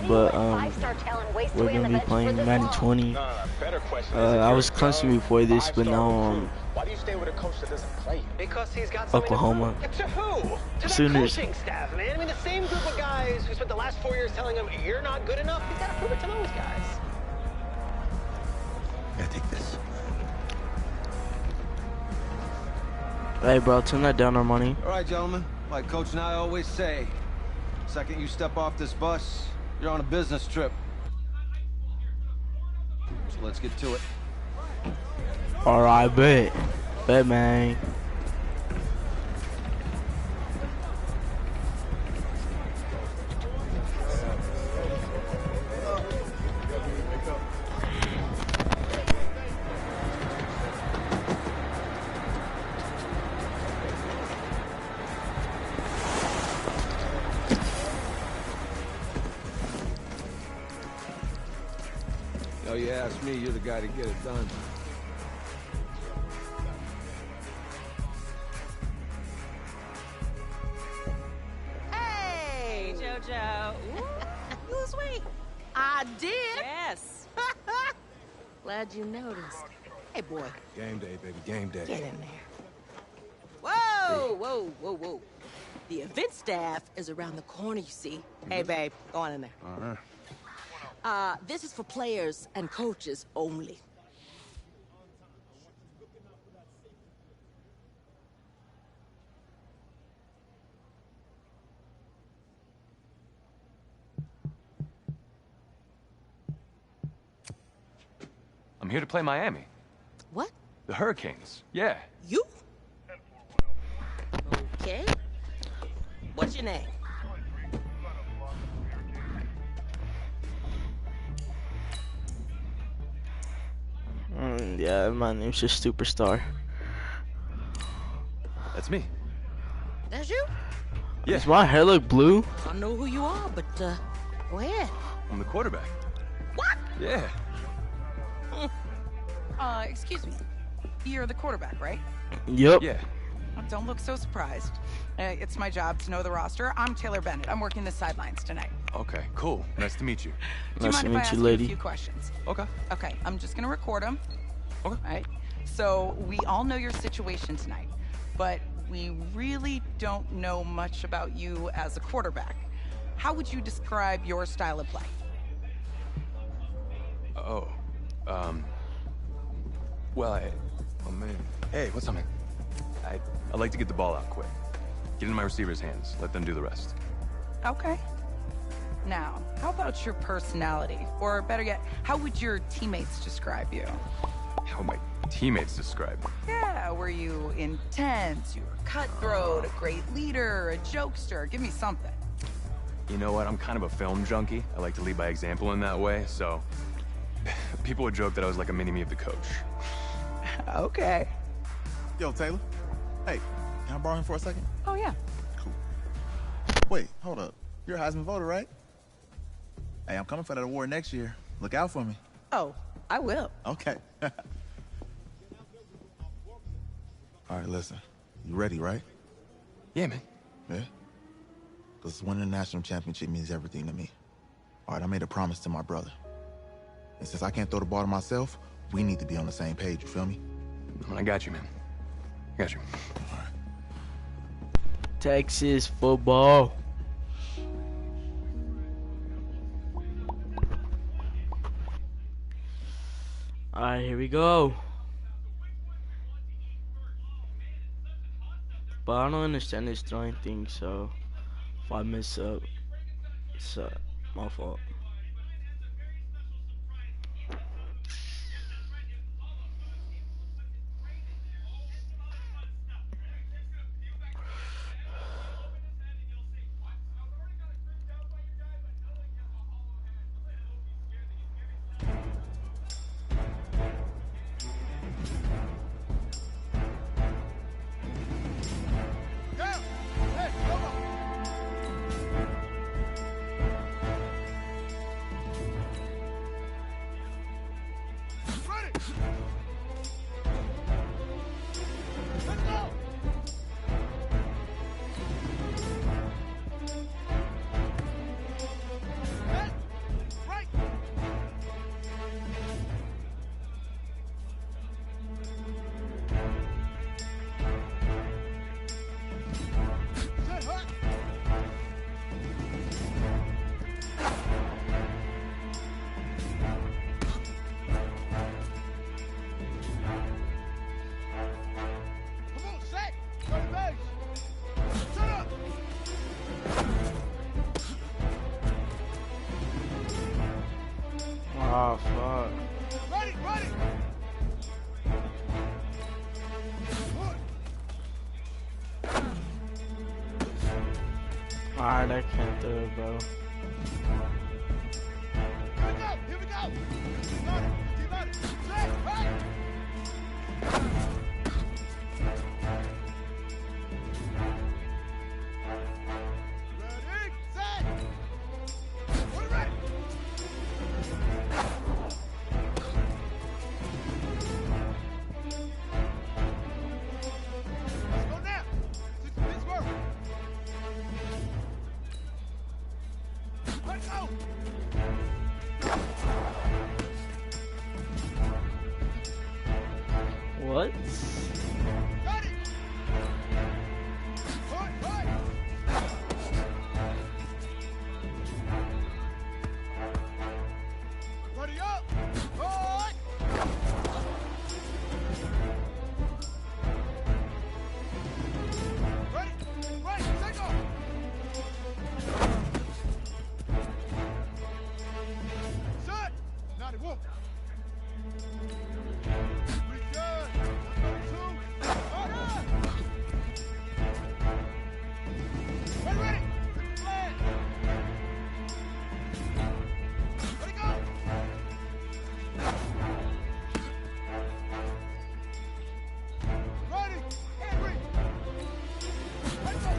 but we're gonna be playing Madden 20. I was constantly before this, but now why do you stay with a coach that doesn't play? Because he's got Oklahoma. To who? To Sooners. That coaching staff, man. I mean, the same group of guys who spent the last 4 years telling him you're not good enough. He's got to prove it to those guys. Yeah, take this. Hey, bro, turn that down, our money. All right, gentlemen. Like Coach and I always say, second you step off this bus, you're on a business trip. So let's get to it. All right, bet, man. Oh, you ask me, you're the guy to get it done. Hey, JoJo. Ooh, you was sweet. I did. Yes. Glad you noticed. Hey, boy. Game day, baby, game day. Get in there. Whoa, whoa, whoa, whoa. The event staff is around the corner, you see. Hey, babe, go on in there. All right. This is for players and coaches only. I'm here to play Miami. What? The Hurricanes. Yeah. You? Okay. What's your name? Yeah, my name's just Superstar. That's me. That's you? Yeah. Does my hair look blue? I don't know who you are, but, go ahead. I'm the quarterback. What? Yeah. Excuse me. You're the quarterback, right? Yep. Yeah. Don't look so surprised. It's my job to know the roster. I'm Taylor Bennett. I'm working the sidelines tonight. Okay, cool. Nice to meet you. Do you Nice mind to if I meet ask you, you lady. a few questions? Okay. Okay, I'm just gonna record them. Okay. All right. So we all know your situation tonight, but we really don't know much about you as a quarterback. How would you describe your style of play? Oh. Well, oh man. Hey, what's up, man? I like to get the ball out quick. Get in my receiver's hands. Let them do the rest. Okay. Now, how about your personality? Or better yet, how would your teammates describe you? How would my teammates describe me? Yeah, were you intense? You were cutthroat, a great leader, a jokester? Give me something. You know what? I'm kind of a film junkie. I like to lead by example in that way, so people would joke that I was like a mini-me of the coach. Okay. Yo, Taylor. Hey, can I borrow him for a second? Oh, yeah. Cool. Wait, hold up. You're a Heisman voter, right? Hey, I'm coming for that award next year. Look out for me. Oh, I will. Okay. All right, listen. You ready, right? Yeah, man. Yeah? Because winning the national championship means everything to me. All right, I made a promise to my brother. And since I can't throw the ball to myself, we need to be on the same page, you feel me? I got you, man. I got you. All right. Texas football. All right, here we go. But I don't understand this throwing thing, so if I mess up, it's my fault. Oh, fuck. Ready, ready. Alright, I can't do it, bro. Here we go. Keep on it. Set, right. Ready, set. Put it ready. Let's go now. This work. Let's go. What? Ready. Put, right. Ready up. Right. Ready. Right. Take off. Set. Now they walk. We good. Two. Order. Ready, ready. Plan. Ready, go. Ready. Angry. Let's go.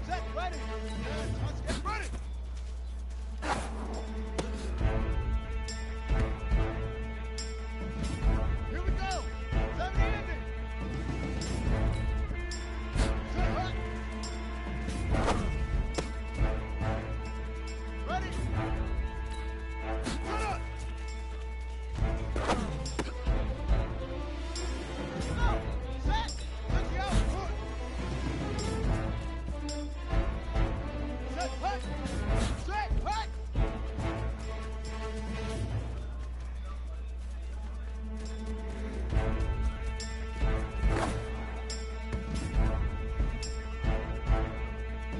Set, ready. And let's get ready. Here we go. 70 ending. Set, hut. Ready. Set up. Go. Set. Take you out. Put. Set, hut. Set, hut.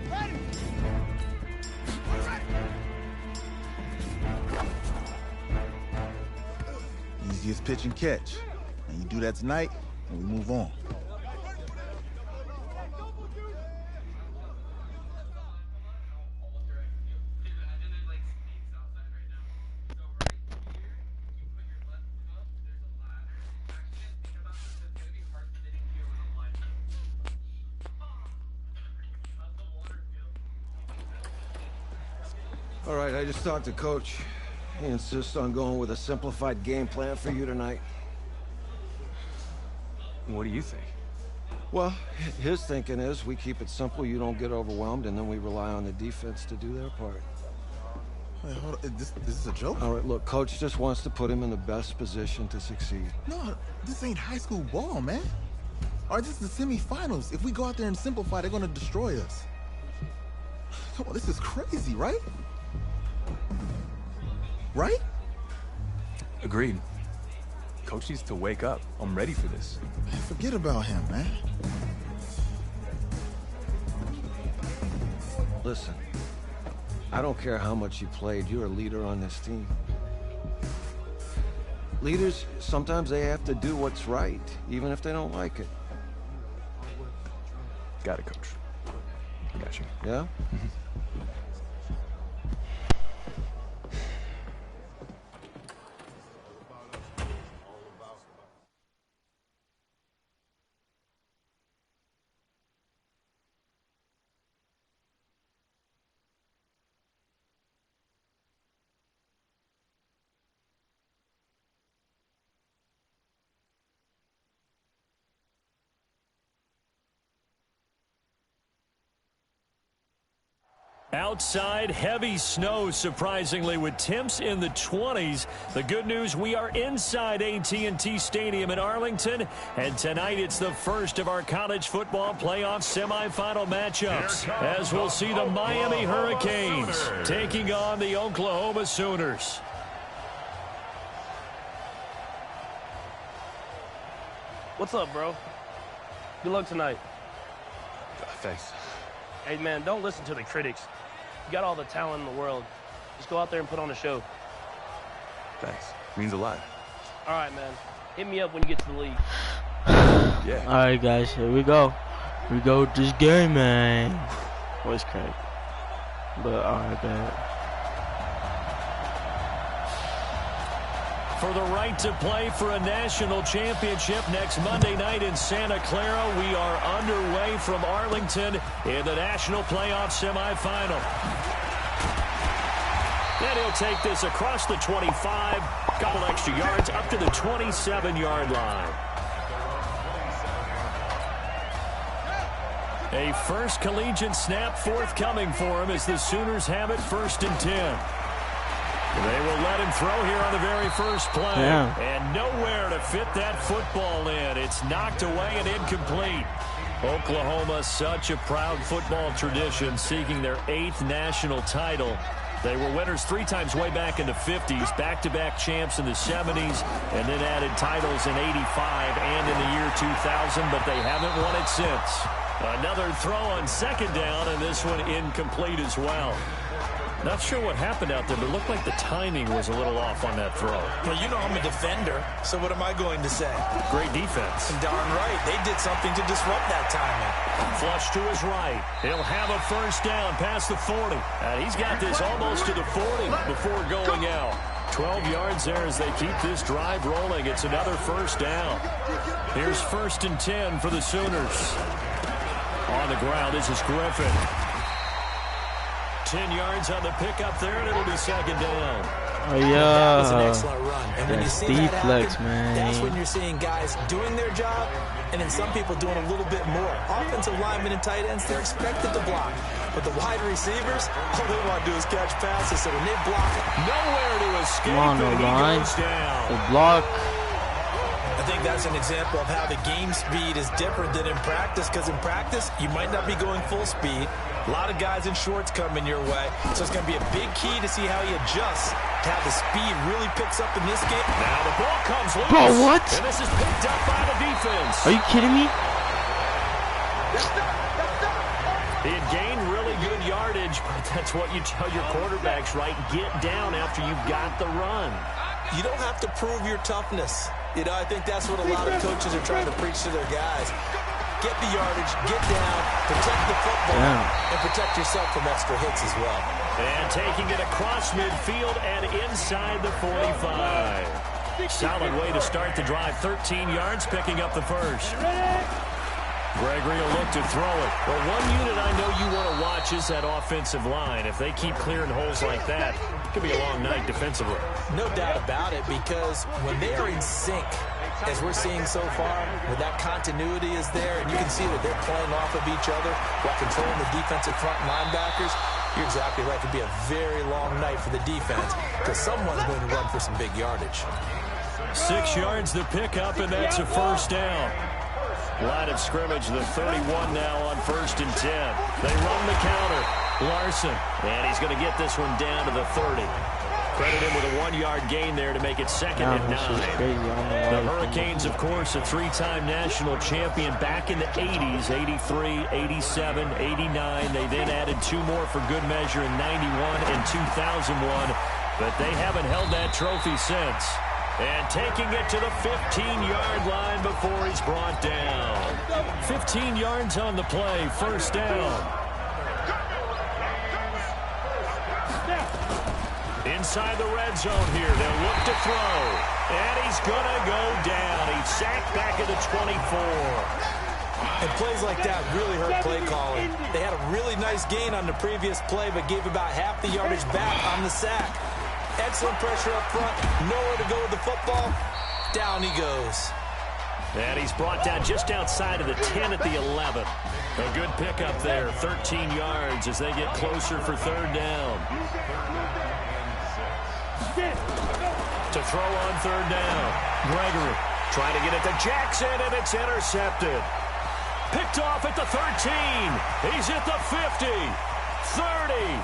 Ready. Put it ready. Easiest pitch and catch. And you do that tonight, and we move on. All right, I just talked to Coach. He insists on going with a simplified game plan for you tonight. What do you think? Well, his thinking is we keep it simple, you don't get overwhelmed, and then we rely on the defense to do their part. Wait, hold on. This is a joke? All right, look, Coach just wants to put him in the best position to succeed. No, this ain't high school ball, man. All right, this is the semifinals. If we go out there and simplify, they're gonna destroy us. Come on, this is crazy, right? Right? Agreed. Coach needs to wake up. I'm ready for this. Forget about him, man. Listen, I don't care how much you played, you're a leader on this team. Leaders, sometimes they have to do what's right, even if they don't like it. Got it, Coach. Got you. Yeah? Outside, heavy snow, surprisingly, with temps in the 20s. The good news, we are inside AT&T Stadium in Arlington, and tonight it's the first of our college football playoff semifinal matchups, as we'll see the Miami Hurricanes taking on the Oklahoma Sooners. What's up, bro? Good luck tonight. Thanks. Hey, man, don't listen to the critics. You got all the talent in the world. Just go out there and put on a show. Thanks. Means a lot. All right, man. Hit me up when you get to the league. Yeah. All right, guys, here we go. Here we go with this game, man. Voice crack. But all right, bad. For the right to play for a national championship next Monday night in Santa Clara, we are underway from Arlington in the national playoff semifinal. And he'll take this across the 25, couple extra yards up to the 27-yard line. A first collegiate snap forthcoming for him as the Sooners have it 1st and 10. They will let him throw here on the very first play. Yeah. And nowhere to fit that football in. It's knocked away and incomplete. Oklahoma, such a proud football tradition, seeking their 8th national title. They were winners 3 times way back in the 50s, back-to-back champs in the 70s, and then added titles in 85 and in the year 2000, but they haven't won it since. Another throw on 2nd down, and this one incomplete as well. Not sure what happened out there, but it looked like the timing was a little off on that throw. Well, you know I'm a defender, so what am I going to say? Great defense. Darn right. They did something to disrupt that timing. Flush to his right. He'll have a 1st down past the 40. And he's got this almost to the 40 before going out. 12 yards there as they keep this drive rolling. It's another 1st down. Here's 1st and 10 for the Sooners. On the ground, this is Griffin. 10 yards on the pickup there, and it'll be 2nd down. Oh, yeah. That was an excellent run. And when you see that deflex, happen, man. that's when you're seeing guys doing their job, and then some people doing a little bit more. Offensive linemen and tight ends, they're expected to block. But the wide receivers, all they want to do is catch passes. So when they block, nowhere to escape. Come on, no line. The block. I think that's an example of how the game speed is different than in practice, because in practice, you might not be going full speed. A lot of guys in shorts coming your way, so it's going to be a big key to see how he adjusts to how the speed really picks up in this game. Now the ball comes loose. Bro, what? And this is picked up by the defense. Are you kidding me? He had gained really good yardage, but that's what you tell your quarterbacks, right? Get down after you've got the run. You don't have to prove your toughness. You know, I think that's what a lot of coaches are trying to preach to their guys. Get the yardage, get down, protect the football, and protect yourself from extra hits as well. And taking it across midfield and inside the 45. Solid way to start the drive. 13 yards, picking up the 1st. Gregory will look to throw it. Well, one unit I know you want to watch is that offensive line. If they keep clearing holes like that, it could be a long night defensively. No doubt about it, because when they are in sync, as we're seeing so far, when that continuity is there, and you can see that they're playing off of each other while controlling the defensive front linebackers, you're exactly right. It could be a very long night for the defense, because someone's going to run for some big yardage. 6 yards to pick up, and that's a 1st down. Line of scrimmage, the 31 now on 1st and 10. They run the counter. Larson, and he's going to get this one down to the 30. Credit him with a 1-yard gain there to make it 2nd and 9. The Hurricanes, of course, a 3-time national champion back in the 80s, 83, 87, 89. They then added 2 more for good measure in 91 and 2001, but they haven't held that trophy since. And taking it to the 15-yard line before he's brought down. 15 yards on the play, 1st down. Inside the red zone here, they'll look to throw. And he's going to go down. He's sacked back at the 24. And plays like that really hurt play calling. They had a really nice gain on the previous play, but gave about half the yardage back on the sack. Excellent pressure up front. Nowhere to go with the football. Down he goes. And he's brought down just outside of the 10 at the 11. A good pickup there. 13 yards as they get closer for 3rd down. To throw on 3rd down. Gregory trying to get it to Jackson, and it's intercepted. Picked off at the 13. He's at the 50. 30.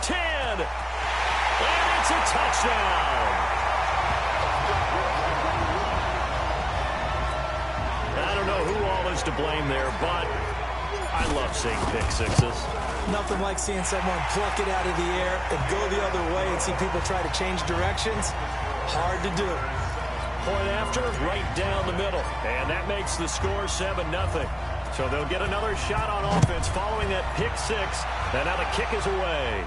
10. And it's a touchdown. I don't know who all is to blame there, but I love seeing pick sixes. Nothing like seeing someone pluck it out of the air and go the other way and see people try to change directions. Hard to do. Point after, right down the middle. And that makes the score 7-0. So they'll get another shot on offense following that pick six. And now the kick is away.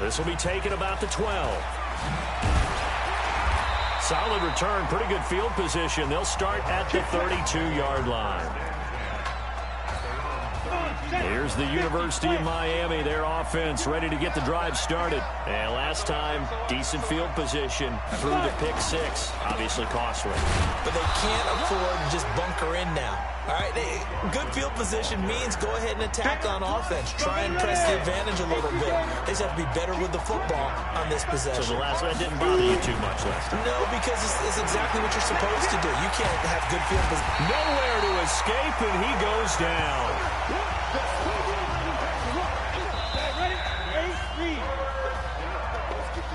This will be taken about the 12. Solid return, pretty good field position. They'll start at the 32-yard line. Here's the University of Miami, their offense ready to get the drive started. And last time, decent field position through the pick six. Obviously costly. But they can't afford to just bunker in now. All right, good field position means go ahead and attack on offense. Try and press the advantage a little bit. They just have to be better with the football on this possession. So the last one didn't bother you too much last time? No, because it's exactly what you're supposed to do. You can't have good field position. Nowhere to escape, and he goes down.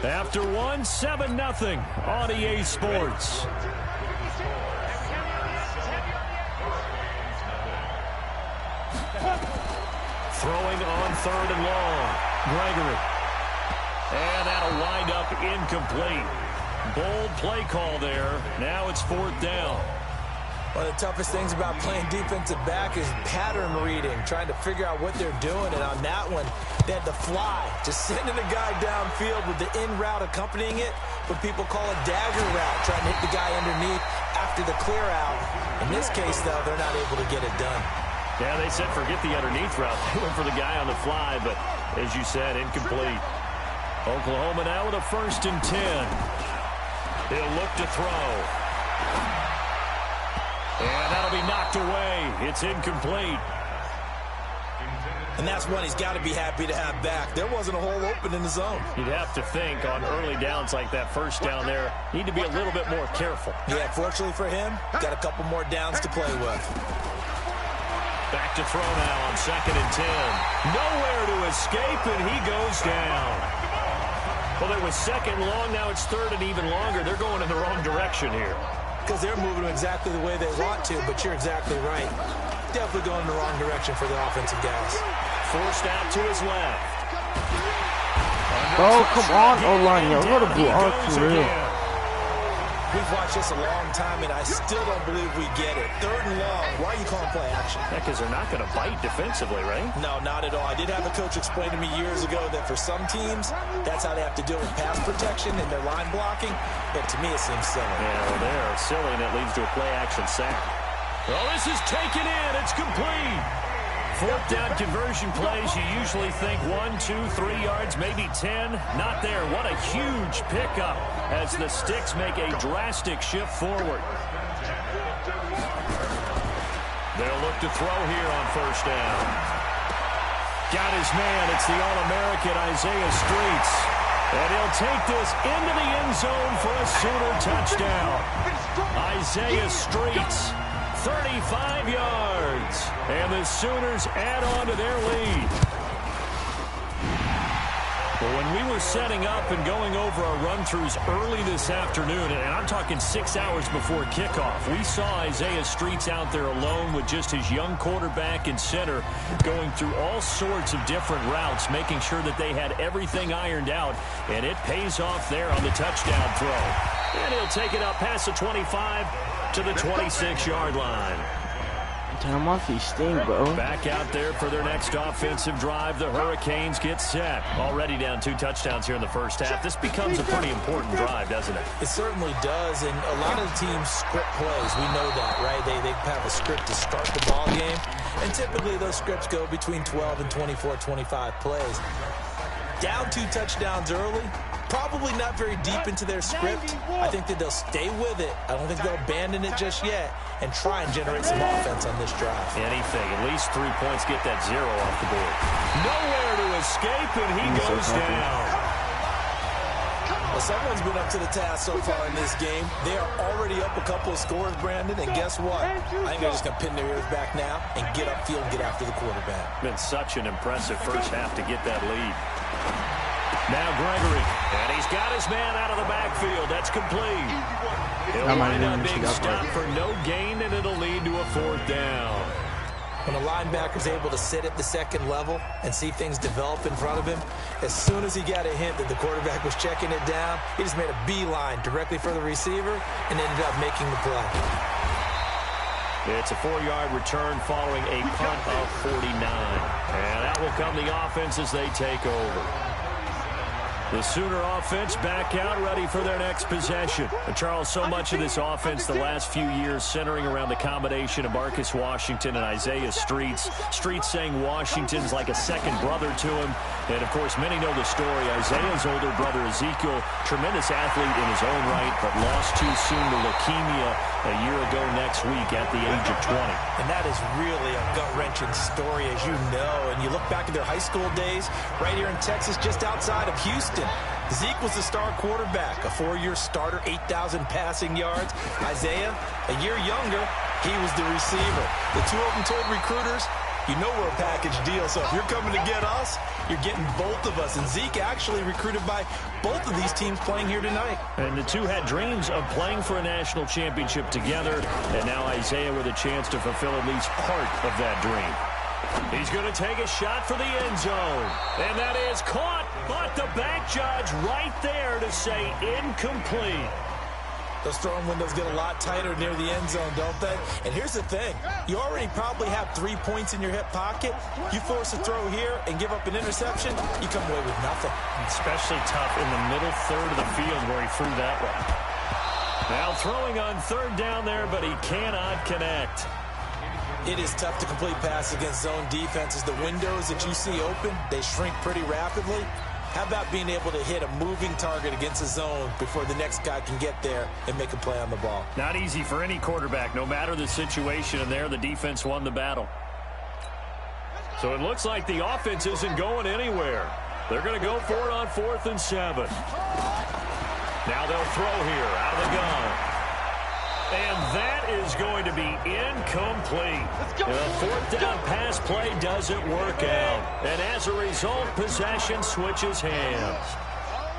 After one, 7-0 on EA Sports. Throwing on 3rd and long. Gregory. And that'll wind up incomplete. Bold play call there. Now it's 4th down. One of the toughest things about playing defensive back is pattern reading, trying to figure out what they're doing. And on that one, they had to fly, just sending a guy downfield with the in route accompanying it, what people call a dagger route, trying to hit the guy underneath after the clear out. In this case, though, they're not able to get it done. Yeah, they said forget the underneath route. They went for the guy on the fly, but as you said, incomplete. Oklahoma now with a 1st and 10. They'll look to throw. And that'll be knocked away. It's incomplete. And that's one he's got to be happy to have back. There wasn't a hole open in the zone. You'd have to think on early downs like that 1st down there, need to be a little bit more careful. Yeah, fortunately for him, got a couple more downs to play with. Back to throw now on 2nd and 10. Nowhere to escape, and he goes down. Well, it was 2nd long. Now it's 3rd and even longer. They're going in the wrong direction here. Because they're moving exactly the way they want to, but you're exactly right. Definitely going in the wrong direction for the offensive guys. Forced out to his left. Oh, come on, O-line, yo. What a block for real. We've watched this a long time, and I still don't believe we get it. 3rd and long. Why are you calling play action? Yeah, because they're not going to bite defensively, right? No, not at all. I did have a coach explain to me years ago that for some teams, that's how they have to deal with pass protection and their line blocking. But to me, it seems silly. Yeah, well, they're silly, and it leads to a play-action sack. Well, this is taken in. It's complete. 4th down conversion plays, you usually think 1, 2, 3 yards, maybe 10. Not there. What a huge pickup as the Sticks make a drastic shift forward. They'll look to throw here on 1st down. Got his man. It's the All-American Isaiah Streets. And he'll take this into the end zone for a Sooner touchdown. Isaiah Streets. 35 yards, and the Sooners add on to their lead. Well, when we were setting up and going over our run-throughs early this afternoon, and I'm talking 6 hours before kickoff, we saw Isaiah Streets out there alone with just his young quarterback and center going through all sorts of different routes, making sure that they had everything ironed out, and it pays off there on the touchdown throw. And he'll take it up past the 25 to the 26-yard line. Damn, my feet stink, bro. Back out there for their next offensive drive. The Hurricanes get set. Already down 2 touchdowns here in the 1st half. This becomes a pretty important drive, doesn't it? It certainly does, and a lot of the teams script plays. We know that, right? They have a script to start the ball game, and typically those scripts go between 12 and 24, 25 plays. Down 2 touchdowns early, probably not very deep into their script. I think that they'll stay with it. I don't think they'll abandon it just yet and try and generate some offense on this drive. Anything. At least 3 points, get that 0 off the board. Nowhere to escape, and he goes down. Well, someone's been up to the task so far in this game. They are already up a couple of scores, Brandon, and guess what? I think they're just going to pin their ears back now and get upfield and get after the quarterback. Been such an impressive first half to get that lead. Now Gregory, and he's got his man out of the backfield. That's complete. He'll wind up being stopped for no gain, and it'll lead to a 4th down. When a linebacker's able to sit at the second level and see things develop in front of him, as soon as he got a hint that the quarterback was checking it down, he just made a beeline directly for the receiver and ended up making the play. It's a 4-yard return following a punt of 49. And that will come the offense as they take over. The Sooner offense back out, ready for their next possession. And Charles, so much of this offense the last few years centering around the combination of Marcus Washington and Isaiah Streets. Streets saying Washington's like a second brother to him. And, of course, many know the story. Isaiah's older brother, Ezekiel, tremendous athlete in his own right, but lost too soon to leukemia a year ago next week at the age of 20. And that is really a gut-wrenching story, as you know. And you look back at their high school days right here in Texas, just outside of Houston. Zeke was the star quarterback, a 4-year starter, 8,000 passing yards. Isaiah, a year younger, he was the receiver. The two of them told recruiters, you know we're a package deal, so if you're coming to get us, you're getting both of us. And Zeke actually recruited by both of these teams playing here tonight. And the two had dreams of playing for a national championship together, and now Isaiah with a chance to fulfill at least part of that dream. He's going to take a shot for the end zone. And that is caught, but the back judge right there to say incomplete. Those throwing windows get a lot tighter near the end zone, don't they? And here's the thing. You already probably have 3 points in your hip pocket. You force a throw here and give up an interception, you come away with nothing. Especially tough in the middle third of the field where he threw that one. Now throwing on third down there, but he cannot connect. It is tough to complete pass against zone defenses. The windows that you see open, they shrink pretty rapidly. How about being able to hit a moving target against a zone before the next guy can get there and make a play on the ball? Not easy for any quarterback, no matter the situation, and there the defense won the battle. So it looks like the offense isn't going anywhere. They're going to go for it on 4th and 7. Now they'll throw here out of the gun. And that is going to be incomplete. The 4th down pass play doesn't work out. And as a result, possession switches hands.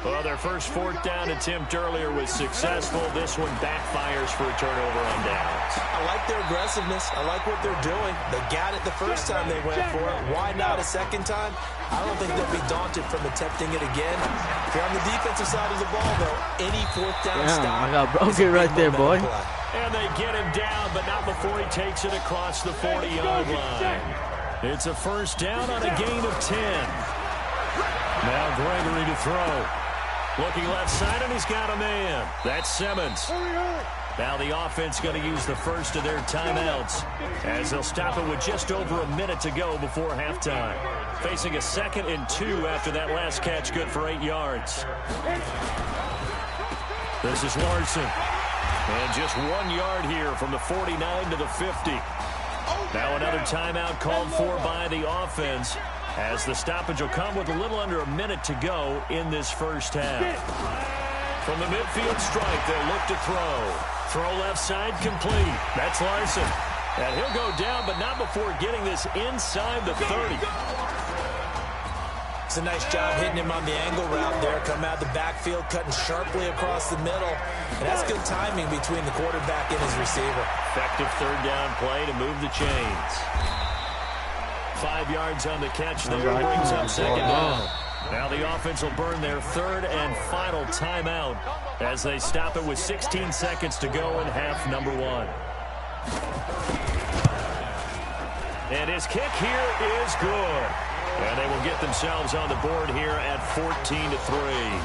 Well, their first 4th down attempt earlier was successful. This one backfires for a turnover on downs. I like their aggressiveness. I like what they're doing. They got it the first time they went for it. Why not a second time? I don't think they'll be daunted from attempting it again. If you're on the defensive side of the ball, though, any 4th down stop. I got broken right there, boy. And they get him down, but not before he takes it across the 40-yard line. It's a first down on a gain of 10. Now Gregory to throw. Looking left side, and he's got a man. That's Simmons. Now the offense going to use the first of their timeouts as they'll stop it with just over a minute to go before halftime. Facing a 2nd and 2 after that last catch, good for 8 yards. This is Larson. And just 1 yard here from the 49 to the 50. Now another timeout called for by the offense as the stoppage will come with a little under a minute to go in this first half. From the midfield strike, they'll look to throw. Throw left side complete. That's Larson. And he'll go down, but not before getting this inside the 30. It's a nice job hitting him on the angle route there. Come out the backfield, cutting sharply across the middle. And that's good timing between the quarterback and his receiver. Effective 3rd down play to move the chains. 5 yards on the catch there, brings up 2nd down. Now the offense will burn their 3rd and final timeout as they stop it with 16 seconds to go in half number 1. And his kick here is good. And they will get themselves on the board here at 14-3.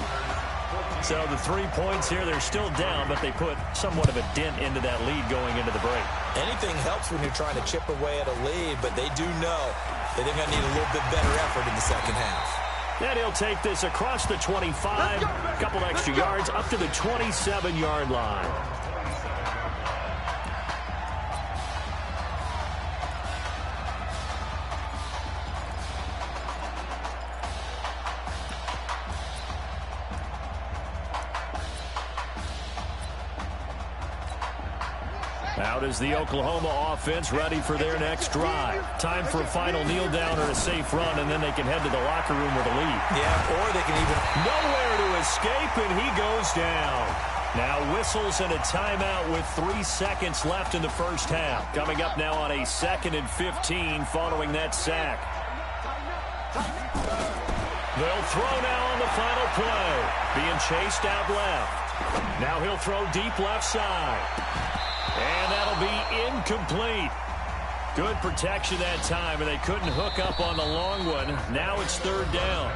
So the 3 points here, they're still down, but they put somewhat of a dent into that lead going into the break. Anything helps when you're trying to chip away at a lead, but they do know that they're going to need a little bit better effort in the second half. And he'll take this across the 25, a couple extra yards, up to the 27-yard line. Out is the Oklahoma offense ready for their next drive. Time for a final kneel down or a safe run, and then they can head to the locker room with a lead. Yeah, or they can even... Nowhere to escape, and he goes down. Now whistles and a timeout with 3 seconds left in the first half. Coming up now on a 2nd and 15 following that sack. They'll throw now on the final play. Being chased out left. Now he'll throw deep left side. And that'll be incomplete. Good protection that time, and they couldn't hook up on the long one. Now it's 3rd down.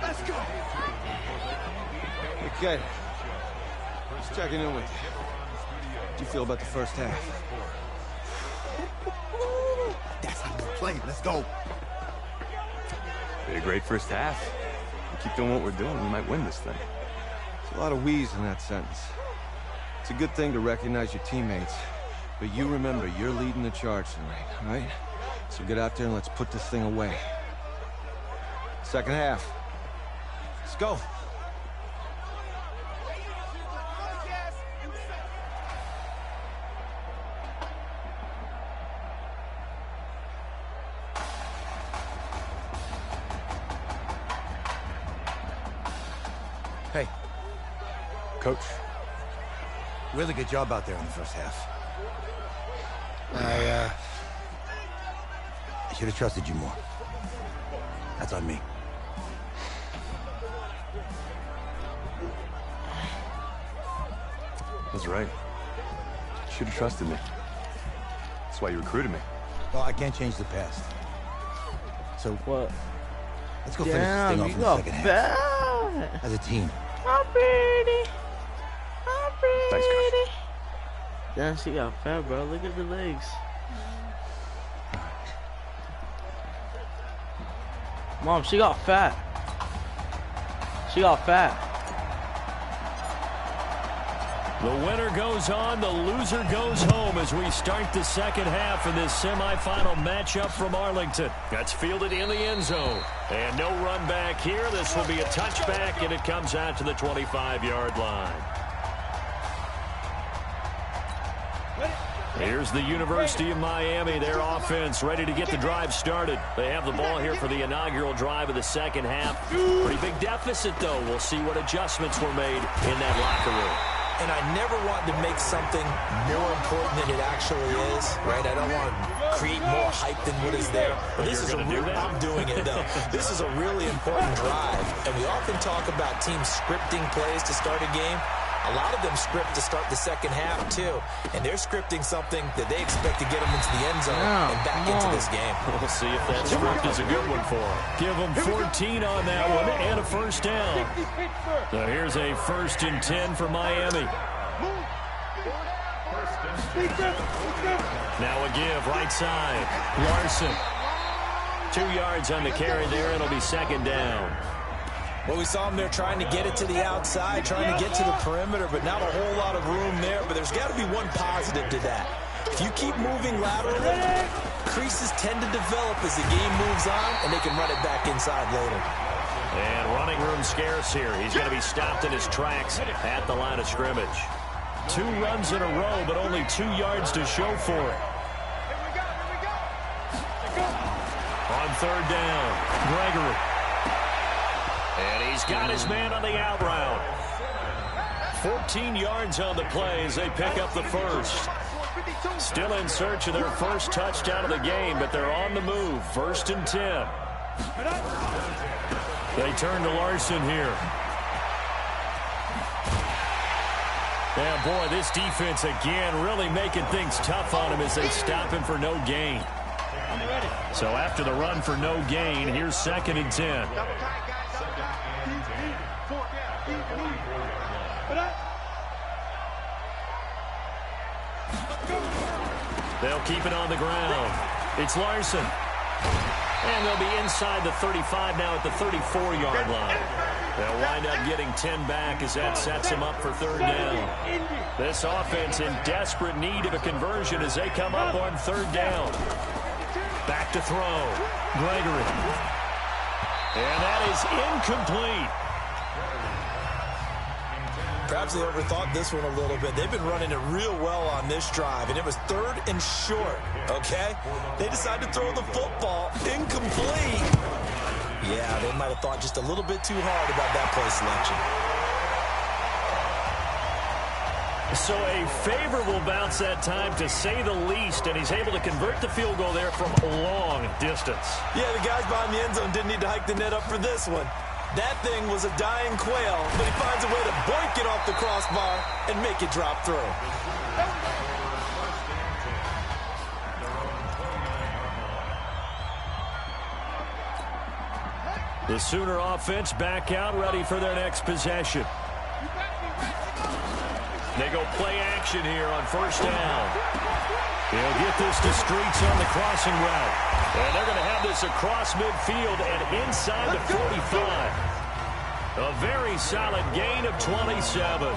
Let's go. Okay. Just checking in with you. How'd you feel about the first half? That's how we play. Let's go. Be a great first half. We keep doing what we're doing, we might win this thing. There's a lot of wheeze in that sentence. It's a good thing to recognize your teammates. But you remember, you're leading the charge tonight, all right? So get out there and let's put this thing away. Second half. Let's go. Hey. Coach. Really good job out there in the first half. I should have trusted you more. That's on me. That's right. You should have trusted me. That's why you recruited me. Well, I can't change the past. So What? let's go finish this thing off in the second half. As a team. I'm pretty. I'm pretty. Thanks, Coach. Damn, she got fat, bro. Look at the legs. Mom, she got fat. She got fat. The winner goes on, the loser goes home as we start the second half in this semifinal matchup from Arlington. That's fielded in the end zone. And no run back here. This will be a touchback, and it comes out to the 25-yard line. Here's the University of Miami, their offense ready to get the drive started. They have the ball here for the inaugural drive of the second half. Pretty big deficit, though. We'll see what adjustments were made in that locker room. And I never want to make something more important than it actually is, right? I don't want to create more hype than what is there. But this is I'm doing it, though. This is a really important drive. And we often talk about teams scripting plays to start a game. A lot of them script to start the second half, too. And they're scripting something that they expect to get them into the end zone and back into this game. We'll see if that script is a good one for them. Give them 14 on that one and a first down. So here's a 1st and 10 for Miami. Now a give, right side. Larson. 2 yards on the carry there. It'll be 2nd down. Well, we saw him there trying to get it to the outside, trying to get to the perimeter, but not a whole lot of room there. But there's got to be one positive to that. If you keep moving laterally, creases tend to develop as the game moves on, and they can run it back inside later. And running room scarce here. He's going to be stopped in his tracks at the line of scrimmage. 2 runs in a row, but only 2 yards to show for it. On 3rd down, Gregory. And he's got his man on the out route. 14 yards on the play as they pick up the first. Still in search of their first touchdown of the game, but they're on the move. 1st and 10. They turn to Larson here. Yeah, boy, this defense again really making things tough on him as they stop him for no gain. So after the run for no gain, here's 2nd and 10. They'll keep it on the ground. It's Larson. And they'll be inside the 35 now at the 34-yard line. They'll wind up getting 10 back as that sets them up for 3rd down. This offense in desperate need of a conversion as they come up on 3rd down. Back to throw. Gregory. And that is incomplete. Perhaps they overthought this one a little bit. They've been running it real well on this drive, and it was 3rd and short, okay? They decided to throw the football incomplete. Yeah, they might have thought just a little bit too hard about that play selection. So a favorable bounce that time, to say the least, and he's able to convert the field goal there from a long distance. Yeah, the guys behind the end zone didn't need to hike the net up for this one. That thing was a dying quail, but he finds a way to boink it off the crossbar and make it drop through. The Sooner offense back out, ready for their next possession. They go play action here on 1st down. They'll get this to Streets on the crossing route. And they're going to have this across midfield and inside the 45. A very solid gain of 27.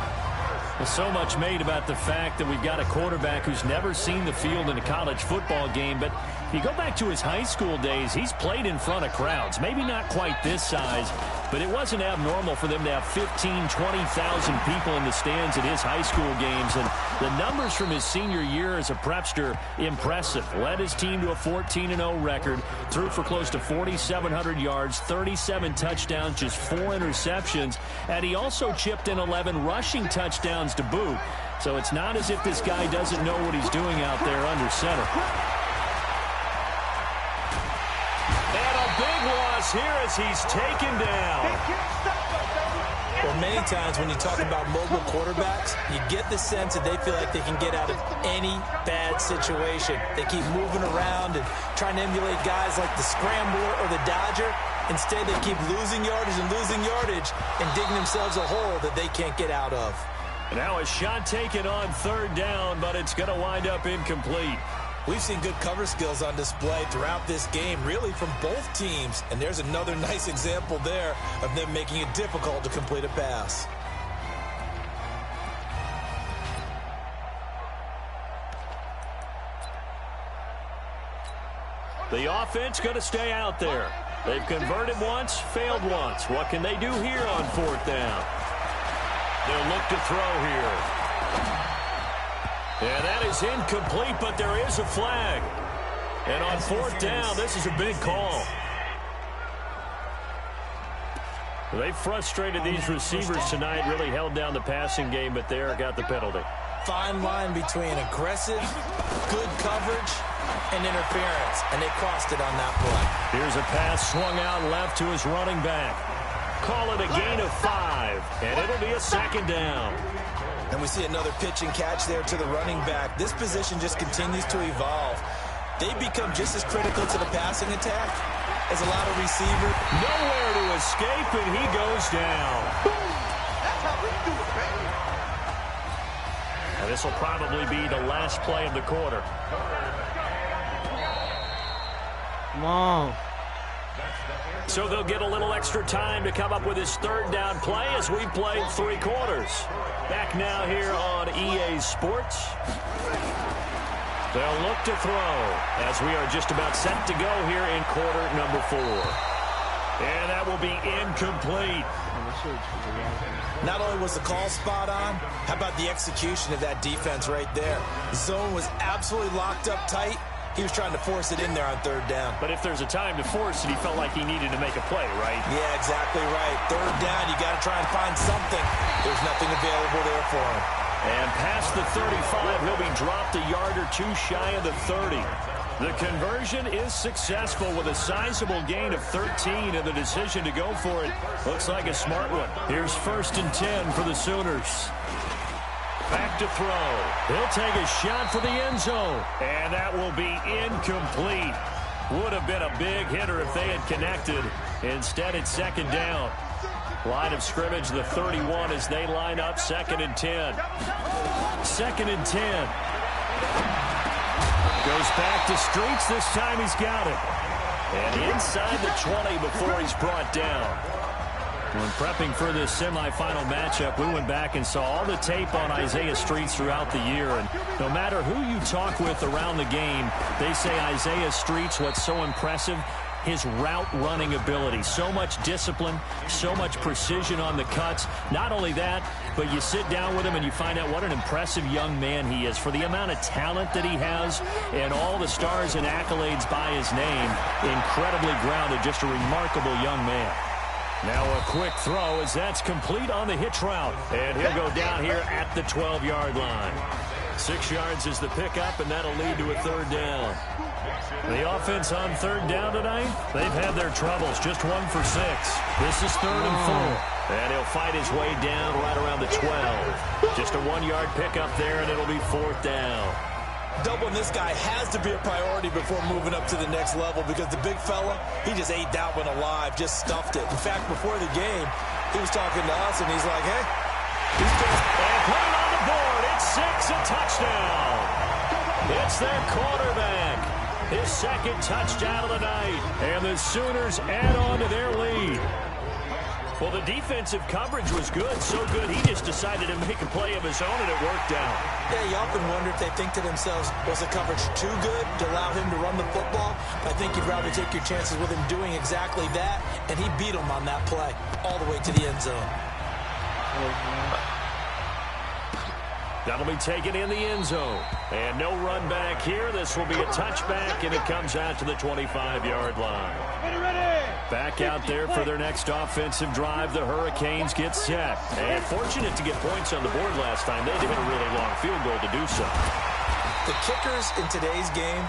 So much made about the fact that we've got a quarterback who's never seen the field in a college football game. But if you go back to his high school days, he's played in front of crowds. Maybe not quite this size, but it wasn't abnormal for them to have 15,000, 20,000 people in the stands at his high school games. And the numbers from his senior year as a prepster, impressive. Led his team to a 14-0 record, threw for close to 4,700 yards, 37 touchdowns, just 4 interceptions. And he also chipped in 11 rushing touchdowns to boot. So it's not as if this guy doesn't know what he's doing out there under center. And a big loss here as he's taken down. Well, many times when you talk about mobile quarterbacks, you get the sense that they feel like they can get out of any bad situation. They keep moving around and trying to emulate guys like the Scrambler or the Dodger. Instead, they keep losing yardage and digging themselves a hole that they can't get out of. Now a shot taken on 3rd down, but it's going to wind up incomplete. We've seen good cover skills on display throughout this game, really from both teams. And there's another nice example there of them making it difficult to complete a pass. The offense going to stay out there. They've converted once, failed once. What can they do here on 4th down? They'll look to throw here. And that is incomplete, but there is a flag. And on 4th down, this is a big call. They frustrated these receivers tonight, really held down the passing game, but there got the penalty. Fine line between aggressive, good coverage, and interference, and they crossed it on that play. Here's a pass swung out left to his running back. Call it a gain of 5, and it'll be a 2nd down. And we see another pitch and catch there to the running back. This position just continues to evolve. They become just as critical to the passing attack as a lot of receivers. Nowhere to escape, and he goes down. That's how we do it, baby. And this will probably be the last play of the quarter. Come on. So they'll get a little extra time to come up with his 3rd down play as we've played 3 quarters. Back now here on EA Sports. They'll look to throw as we are just about set to go here in quarter number 4. And that will be incomplete. Not only was the call spot on, how about the execution of that defense right there? The zone was absolutely locked up tight. He was trying to force it in there on 3rd down. But if there's a time to force it, he felt like he needed to make a play, right? Yeah, exactly right. 3rd down, you got to try and find something. There's nothing available there for him. And past the 35, he'll be dropped a yard or 2 shy of the 30. The conversion is successful with a sizable gain of 13, and the decision to go for it looks like a smart one. Here's 1st and 10 for the Sooners. Back to throw. He'll take a shot for the end zone, and that will be incomplete. Would have been a big hitter if they had connected. Instead, it's 2nd down. Line of scrimmage, the 31, as they line up 2nd and 10. 2nd and 10. Goes back to Streets. This time he's got it. And inside the 20 before he's brought down. When prepping for this semifinal matchup, we went back and saw all the tape on Isaiah Streets throughout the year. And no matter who you talk with around the game, they say Isaiah Streets, what's so impressive, his route running ability. So much discipline, so much precision on the cuts. Not only that, but you sit down with him and you find out what an impressive young man he is. For the amount of talent that he has and all the stars and accolades by his name, incredibly grounded, just a remarkable young man. Now a quick throw as that's complete on the hitch route. And he'll go down here at the 12-yard line. 6 yards is the pickup, and that'll lead to a third down. The offense on third down tonight, they've had their troubles. Just 1 for 6. This is 3rd and 4. And he'll fight his way down right around the 12. Just a 1-yard pickup there, and it'll be 4th down. Doubling this guy has to be a priority before moving up to the next level because the big fella, he just ate that one alive, just stuffed it. In fact, before the game, he was talking to us, and he's like, hey, he's going and put it on the board. It's 6, a touchdown. It's their quarterback. His 2nd touchdown of the night. And the Sooners add on to their lead. Well, the defensive coverage was good, so good he just decided to make a play of his own, and it worked out. Yeah, you often wonder if they think to themselves, was the coverage too good to allow him to run the football? I think you'd rather take your chances with him doing exactly that, and he beat him on that play all the way to the end zone. That'll be taken in the end zone. And no run back here. This will be a touchback, and it comes out to the 25-yard line. Back out there for their next offensive drive. The Hurricanes get set. And fortunate to get points on the board last time. They had to hit a really long field goal to do so. The kickers in today's game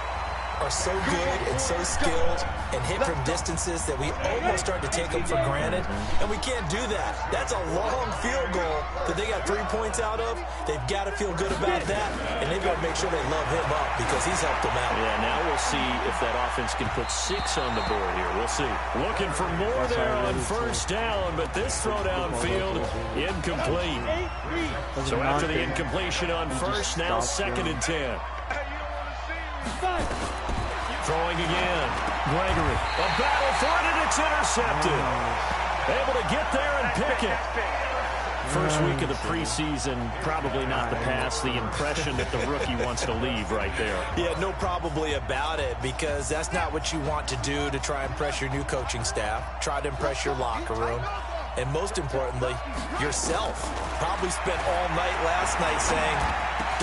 are so good and so skilled and hit from distances that we almost start to take them for granted, and we can't do that. That's a long field goal that they got 3 points out of. They've got to feel good about that, and they've got to make sure they love him up because he's helped them out. Yeah, now we'll see if that offense can put 6 on the board here. We'll see. Looking for more there on first down, but this throw downfield incomplete. So after the incompletion on first, now 2nd and 10. Throwing again. Gregory. A battle for it, and it's intercepted. Able to get there and pick it. First week of the preseason, probably not the pass. The impression that the rookie wants to leave right there. Yeah, no probably about it, because that's not what you want to do to try and impress your new coaching staff. Try to impress your locker room. And most importantly, yourself. Probably spent all night last night saying,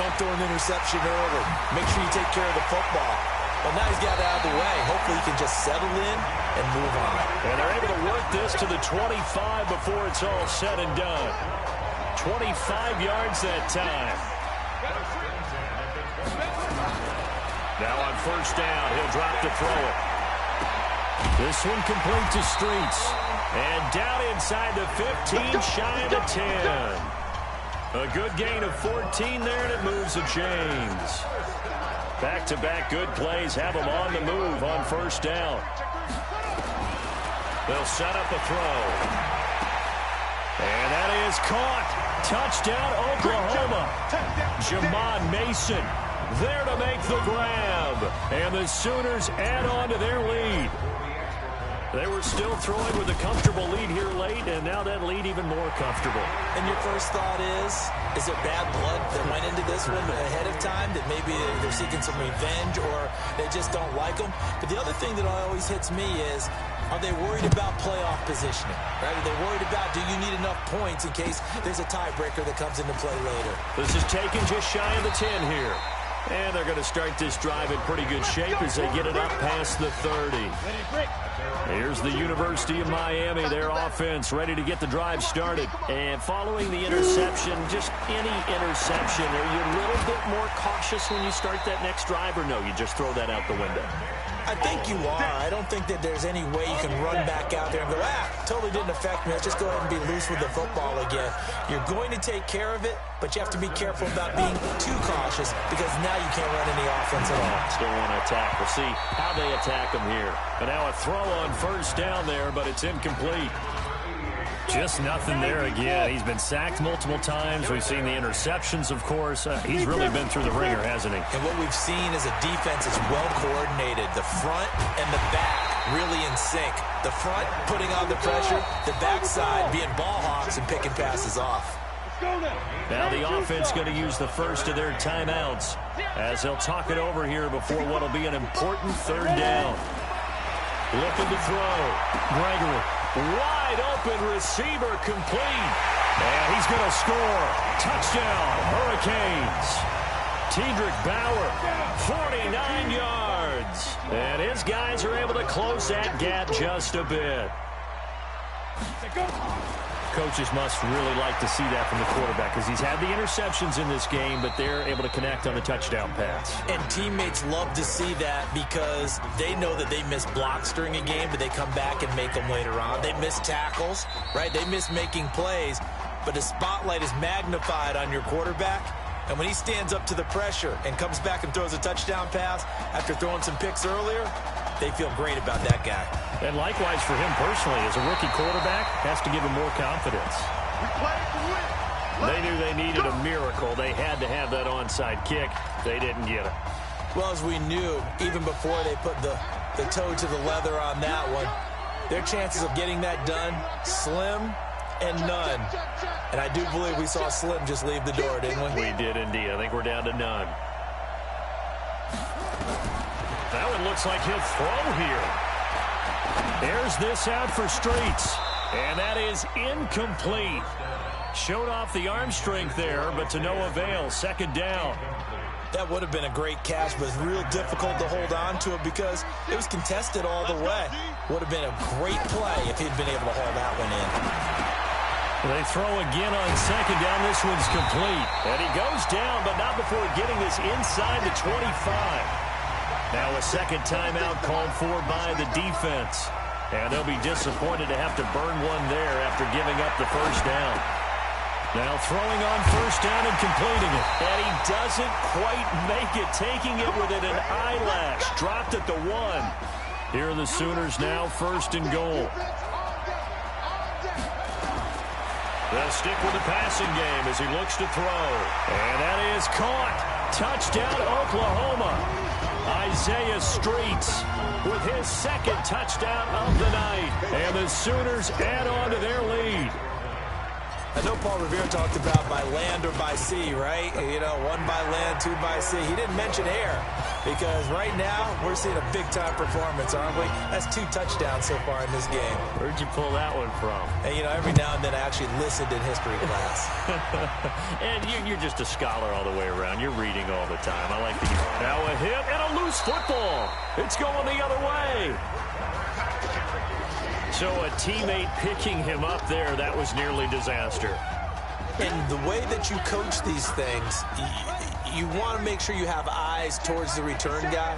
don't throw an interception early. Make sure you take care of the football. Well, now he's got it out of the way. Hopefully he can just settle in and move on. And they're able to work this to the 25 before it's all said and done. 25 yards that time. Now on first down, he'll drop to throw it. This one complete to Streets. And down inside the 15, shy of the 10. A good gain of 14 there, and it moves the chains. Back-to-back good plays have them on the move on first down. They'll set up a throw. And that is caught. Touchdown, Oklahoma. Jamon Mason there to make the grab. And the Sooners add on to their lead. They were still throwing with a comfortable lead here late, and now that lead even more comfortable. And your first thought is there bad blood that went into this one ahead of time, that maybe they're seeking some revenge or they just don't like them? But the other thing that always hits me is, are they worried about playoff positioning? Right? Are they worried about, do you need enough points in case there's a tiebreaker that comes into play later? This is taken just shy of the 10 here. And they're going to start this drive in pretty good shape as they get it up past the 30. Here's the University of Miami, their offense ready to get the drive started. And following the interception, just any interception, are you a little bit more cautious when you start that next drive, or no, you just throw that out the window? I think you are. I don't think that there's any way you can run back out there and go, totally didn't affect me. Let's just go ahead and be loose with the football again. You're going to take care of it, but you have to be careful about being too cautious because now you can't run any offense at all. Still want to attack. We'll see how they attack them here. And now a throw on first down there, but it's incomplete. Just nothing there again. He's been sacked multiple times. We've seen the interceptions, of course. He's really been through the ringer, hasn't he? And what we've seen is a defense that's well coordinated. The front and the back really in sync. The front putting on the pressure, the backside being ball hawks and picking passes off. Now the offense going to use the first of their timeouts as they'll talk it over here before what will be an important third down. Looking to throw. Gregory. Wide open receiver complete. And he's going to score. Touchdown, Hurricanes. Tedrick Bauer, 49 yards. And his guys are able to close that gap just a bit. Coaches must really like to see that from the quarterback because he's had the interceptions in this game, but they're able to connect on the touchdown pass. And teammates love to see that because they know that they miss blocks during a game, but they come back and make them later on. They miss tackles, right? They miss making plays, but the spotlight is magnified on your quarterback. And when he stands up to the pressure and comes back and throws a touchdown pass after throwing some picks earlier, they feel great about that guy. And likewise for him personally, as a rookie quarterback, has to give him more confidence. They knew they needed a miracle. They had to have that onside kick. They didn't get it. Well, as we knew, even before they put the toe to the leather on that one, their chances of getting that done, slim and none. And I do believe we saw Slim just leave the door, didn't we? We did indeed. I think we're down to none. That one looks like he'll throw here. There's this out for Streets. And that is incomplete. Showed off the arm strength there, but to no avail. Second down. That would have been a great catch, but it's real difficult to hold on to it because it was contested all the way. Would have been a great play if he'd been able to haul that one in. They throw again on second down. This one's complete. And he goes down, but not before getting this inside the 25. Now a second timeout called for by the defense. And they'll be disappointed to have to burn one there after giving up the first down. Now throwing on first down and completing it. And he doesn't quite make it, taking it within an eyelash. Dropped at the 1. Here are the Sooners now, first and goal. They'll stick with the passing game as he looks to throw. And that is caught. Touchdown, Oklahoma. Isaiah Streets with his second touchdown of the night. And the Sooners add on to their lead. I know Paul Revere talked about by land or by sea, right? You know, 1 by land, 2 by sea. He didn't mention air because right now we're seeing a big-time performance, aren't we? That's 2 touchdowns so far in this game. Where'd you pull that one from? And, you know, every now and then I actually listened in history class. And you're just a scholar all the way around. You're reading all the time. I like that. Now a hit and a loose football. It's going the other way. So a teammate picking him up there, that was nearly disaster. And the way that you coach these things, you want to make sure you have eyes towards the return guy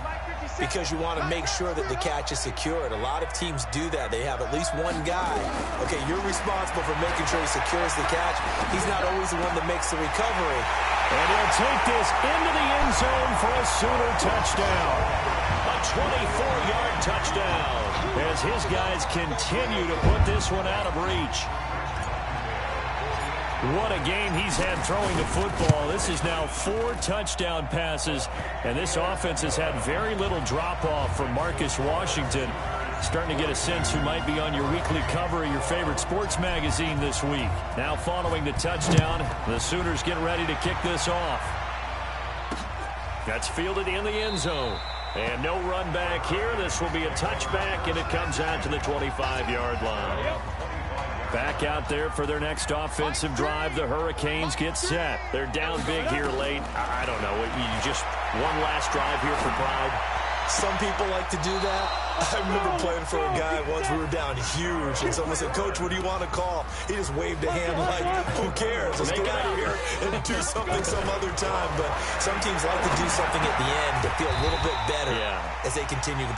because you want to make sure that the catch is secured. A lot of teams do that. They have at least one guy. Okay, you're responsible for making sure he secures the catch. He's not always the one that makes the recovery. And he'll take this into the end zone for a Sooner touchdown. A 24-yard touchdown as his guys continue to put this one out of reach. What a game he's had throwing the football. This is now 4 touchdown passes, and this offense has had very little drop-off from Marcus Washington. Starting to get a sense who might be on your weekly cover of your favorite sports magazine this week. Now following the touchdown, the Sooners get ready to kick this off. That's fielded in the end zone. And no run back here. This will be a touchback, and it comes out to the 25-yard line. Back out there for their next offensive drive. The Hurricanes get set. They're down big here late. I don't know. You just one last drive here for pride. Some people like to do that. I remember playing for a guy once. We were down huge, and someone said, "Coach, what do you want to call?" He just waved a hand like, "Who cares? Let's get out of here and do something some other time." But some teams like to do something at the end to feel a little bit better as they continue to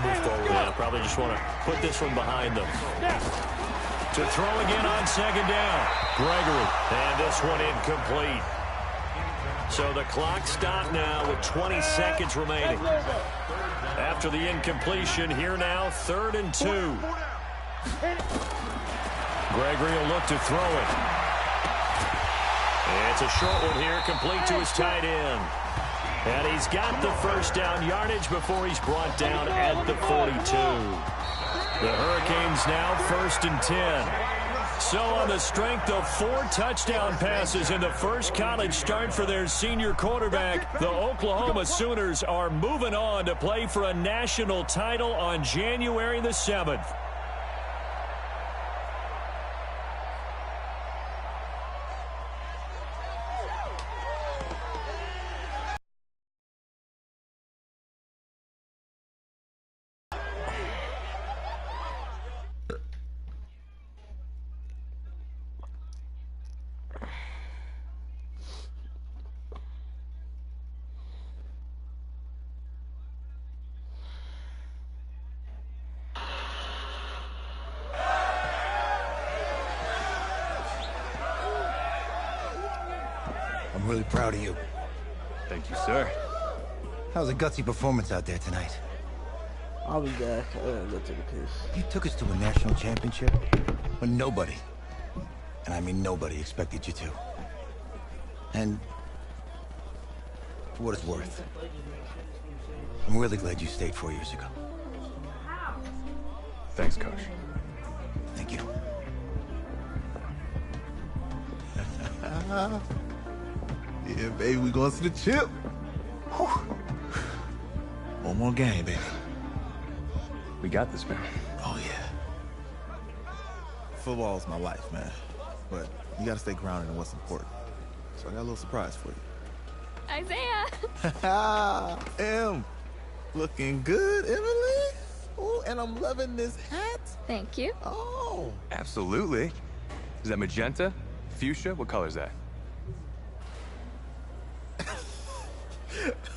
move forward. Yeah, probably just want to put this one behind them. To throw again on second down. Gregory, and this one incomplete. So the clock stopped now with 20 seconds remaining. After the incompletion, here now, 3rd and 2. Gregory will look to throw it. It's a short one here, complete to his tight end. And he's got the first down yardage before he's brought down at the 42. The Hurricanes now 1st and 10. So on the strength of 4 touchdown passes in the first college start for their senior quarterback, the Oklahoma Sooners are moving on to play for a national title on January the 7th. I'm really proud of you. Thank you, sir. That was a gutsy performance out there tonight. I'll be back. I gotta go take a piss. You took us to a national championship when nobody, and I mean nobody, expected you to. And for what it's worth, I'm really glad you stayed 4 years ago. Thanks, Coach. Thank you. Yeah, baby, we going to the chip. Whew. One more game, baby. We got this, man. Oh, yeah. Football is my life, man. But you got to stay grounded in what's important. So I got a little surprise for you. Isaiah! Em, looking good, Emily. Oh, and I'm loving this hat. Thank you. Oh. Absolutely. Is that magenta? Fuchsia? What color is that?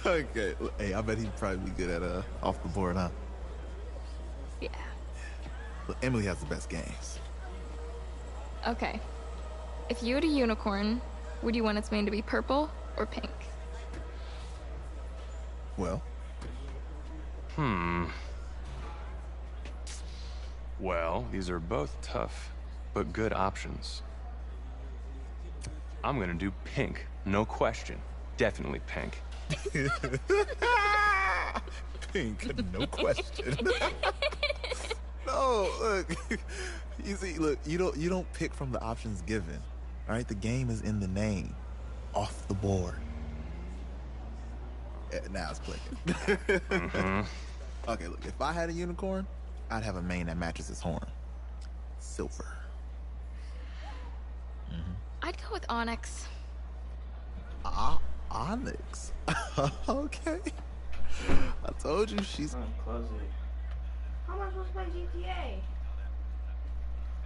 Okay. Hey, I bet he'd probably be good at off the board, huh? Yeah. Look, Emily has the best games. Okay. If you had a unicorn, would you want its mane to be purple or pink? Well? Well, these are both tough, but good options. I'm gonna do pink, no question. Definitely pink. Pink, no question. No, look. You see, look, you don't pick from the options given. All right, the game is in the name. Off the board. Now it's clicking. Okay, look, if I had a unicorn, I'd have a mane that matches his horn. Silver. I'd go with onyx. Onyx? Okay. I told you she's... How am I supposed to play GTA?